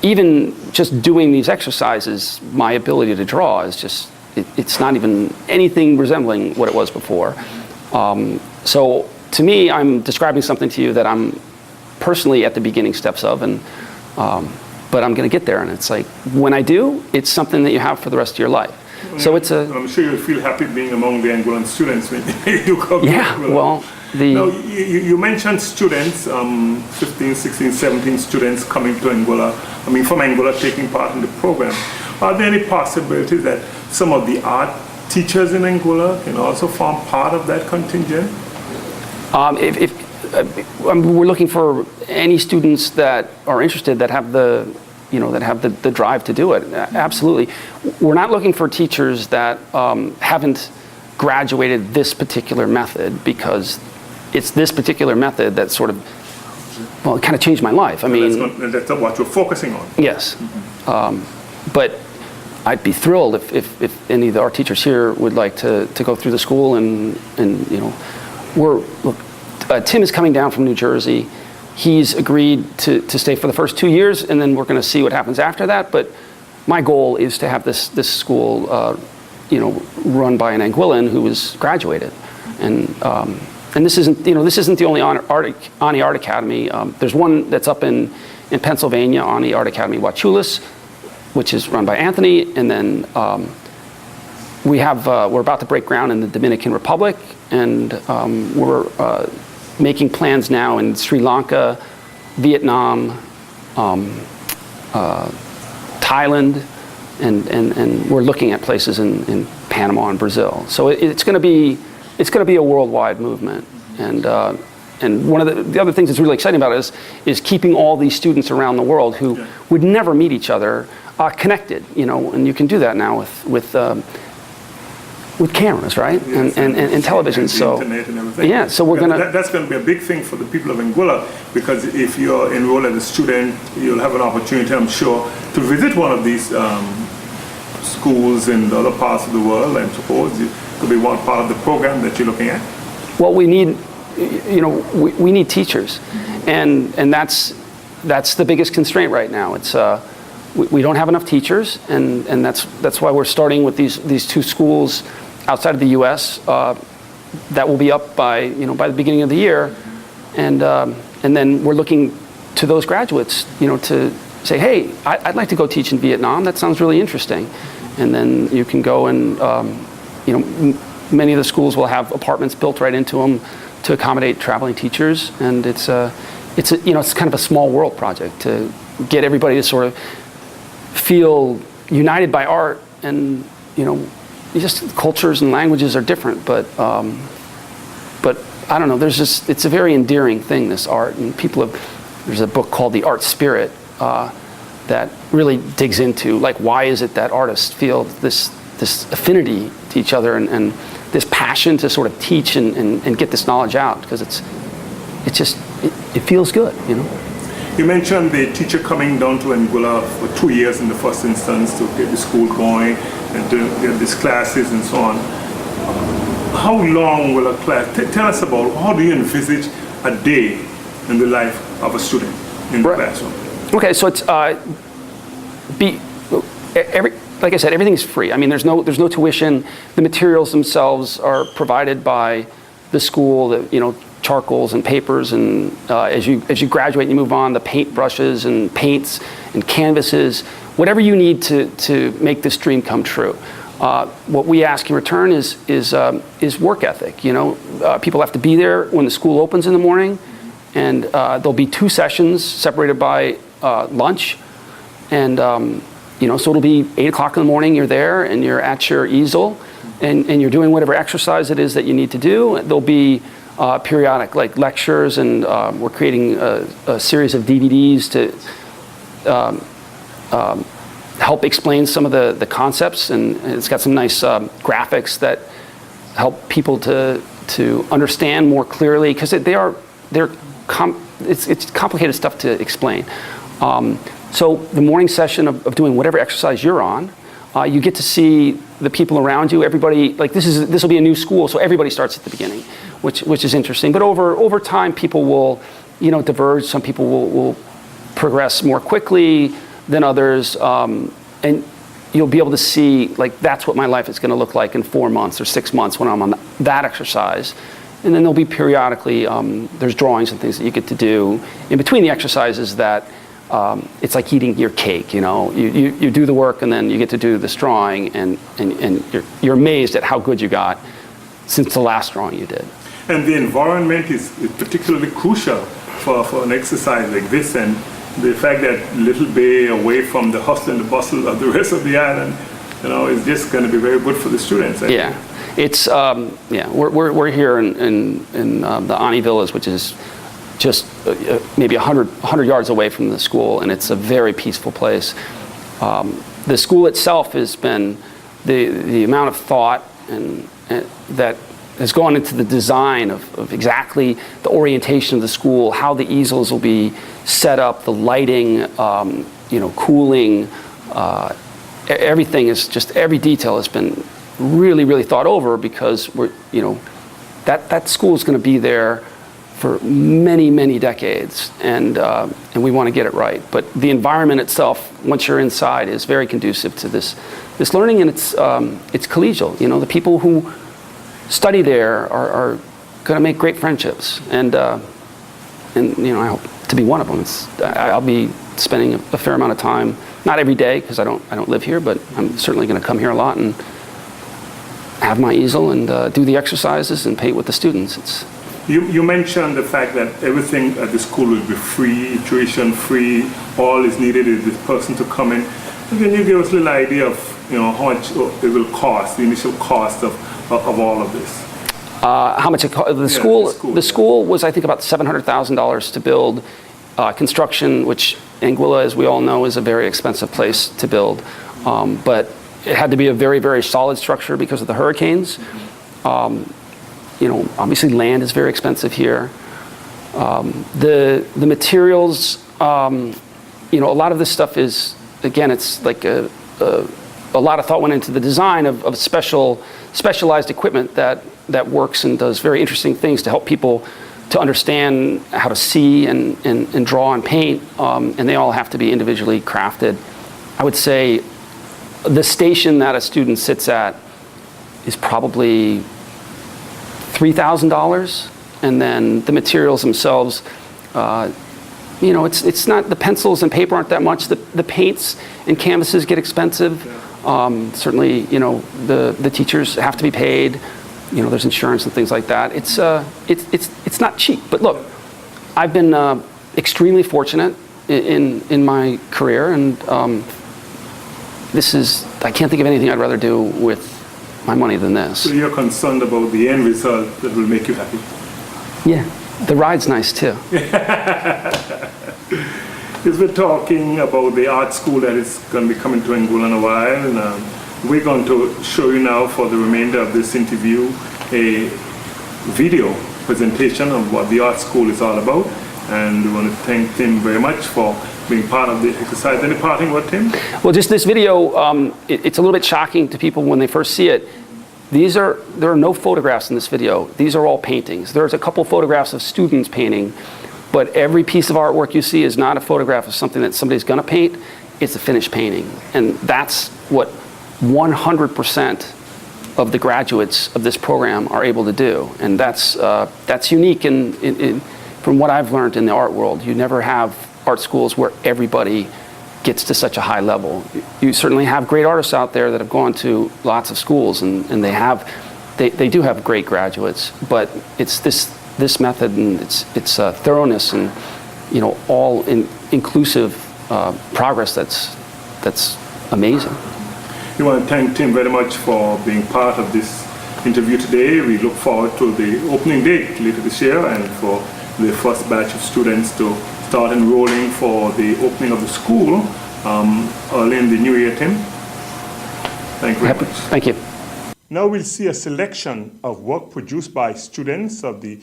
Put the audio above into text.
even just doing these exercises, my ability to draw is just, it's not even anything resembling what it was before. So to me, I'm describing something to you that I'm personally at the beginning steps of, and but I'm going to get there. And it's like, when I do, it's something that you have for the rest of your life. So it's a... I'm sure you'll feel happy being among the Anguillan students when you come to Anguilla. Well, now, you mentioned students, 15, 16, 17 students coming to Anguilla, from Anguilla taking part in the program. Are there any possibilities that some of the art teachers in Anguilla can also form part of that contingent? We're looking for any students that are interested, that have the drive to do it. Absolutely. We're not looking for teachers that haven't graduated this particular method, because it's this particular method that sort of, well, it kind of changed my life. That's what you're focusing on. Yes. Mm-hmm. But I'd be thrilled if any of our teachers here would like to go through the school, and Tim is coming down from New Jersey. He's agreed to stay for the first 2 years, and then we're going to see what happens after that. But my goal is to have this school, run by an Anguillan who is graduated, and this isn't the only Ani Art Academy. There's one that's up in Pennsylvania, Ani Art Academy Wauchuless, which is run by Anthony, and then we're about to break ground in the Dominican Republic, and we're making plans now in Sri Lanka, Vietnam, Thailand, and we're looking at places in Panama and Brazil. So it's going to be a worldwide movement, and one of the other things that's really exciting about it is keeping all these students around the world who would never meet each other connected. And you can do that now with cameras, right? Yes, and television. And so internet and everything. Yeah, so we're gonna. That's going to be a big thing for the people of Anguilla, because if you're enrolled as a student, you'll have an opportunity, I'm sure, to visit one of these schools in other parts of the world. I suppose it could be one part of the program that you're looking at. Well, we need, we need teachers, and that's the biggest constraint right now. It's we don't have enough teachers, and that's why we're starting with these two schools outside of the U.S. That will be up by the beginning of the year, and then we're looking to those graduates, to say, hey, I'd like to go teach in Vietnam. That sounds really interesting, and then you can go and many of the schools will have apartments built right into them to accommodate traveling teachers, and it's kind of a small world project to get everybody to sort of feel united by art, and just cultures and languages are different, but I don't know, it's a very endearing thing, this art, and there's a book called The Art Spirit that really digs into, like, why is it that artists feel this affinity to each other, and this passion to sort of teach and get this knowledge out, because it feels good, You mentioned the teacher coming down to Anguilla for 2 years in the first instance to get the school going and to get these classes and so on. How long will a class, tell us about, how do you envisage a day in the life of a student in the classroom? Okay, so it's, like I said, everything's free. I mean, there's no tuition. The materials themselves are provided by the school, charcoals and papers, and as you graduate and you move on, the paint brushes and paints and canvases, whatever you need to make this dream come true. What we ask in return is work ethic. People have to be there when the school opens in the morning, and there'll be 2 sessions separated by lunch, and so it'll be 8 o'clock in the morning. You're there and you're at your easel, and you're doing whatever exercise it is that you need to do. There'll be periodic lectures, and we're creating a series of DVDs to help explain some of the concepts, and it's got some nice graphics that help people to understand more clearly, because it's complicated stuff to explain. So the morning session of doing whatever exercise you're on, you get to see the people around you. Everybody, this will be a new school, so everybody starts at the beginning, which is interesting. But over time, people will diverge. Some people will progress more quickly. than others, and you'll be able to see, like, that's what my life is going to look like in 4 months or 6 months when I'm on that exercise. And then there'll be periodically, there's drawings and things that you get to do in between the exercises that it's like eating your cake, you know. You do the work and then you get to do this drawing, and you're amazed at how good you got since the last drawing you did. And the environment is particularly crucial for an exercise like this, and the fact that Little Bay, away from the hustle and the bustle of the rest of the island, you know, is just going to be very good for the students. Yeah, it's we're here in the Ani Villas, which is just maybe 100 yards away from the school, and it's a very peaceful place. The school itself has been the amount of thought and that has gone into the design of exactly the orientation of the school, how the easels will be set up, the lighting, cooling, everything is just, every detail has been really, really thought over, because that school is going to be there for many, many decades, and we want to get it right. But the environment itself, once you're inside, is very conducive to this learning, and it's collegial. You know, the people who study there are going to make great friendships, and I hope to be one of them. I'll be spending a fair amount of time, not every day because I don't live here, but I'm certainly going to come here a lot and have my easel and do the exercises and paint with the students. You mentioned the fact that everything at the school will be free, tuition free. All is needed is this person to come in. And can you give us a little idea of how much it will cost, the initial cost of all of this? How much it cost? The school was, I think, about $700,000 to build. Construction, which Anguilla, as we all know, is a very expensive place to build, but it had to be a very, very solid structure because of the hurricanes. Obviously land is very expensive here. The materials, a lot of this stuff is, again, it's like a lot of thought went into the design of specialized equipment that works and does very interesting things to help people to understand how to see and draw and paint, and they all have to be individually crafted. I would say the station that a student sits at is probably $3,000, and then the materials themselves, it's not, the pencils and paper aren't that much. The paints and canvases get expensive. Certainly, the teachers have to be paid. There's insurance and things like that. It's not cheap. But look, I've been extremely fortunate in my career, and I can't think of anything I'd rather do with my money than this. So you're concerned about the end result that will make you happy? Yeah, the ride's nice too. Because we're talking about the art school that is going to be coming to Anguilla in a while, and we're going to show you now, for the remainder of this interview, a video presentation of what the art school is all about. And we want to thank Tim very much for being part of the exercise. Any parting word, Tim? Well, just this video, it's a little bit shocking to people when they first see it. There are no photographs in this video. These are all paintings. There's a couple photographs of students painting, but every piece of artwork you see is not a photograph of something that somebody's going to paint. It's a finished painting. And that's what 100% of the graduates of this program are able to do. And that's unique from what I've learned in the art world. You never have art schools where everybody gets to such a high level. You certainly have great artists out there that have gone to lots of schools, and they do have great graduates, but it's this method and its thoroughness and all inclusive progress that's amazing. We want to thank Tim very much for being part of this interview today. We look forward to the opening day later this year, and for the first batch of students to start enrolling for the opening of the school early in the new year, Tim. Thank you very much. Thank you. Now we'll see a selection of work produced by students of the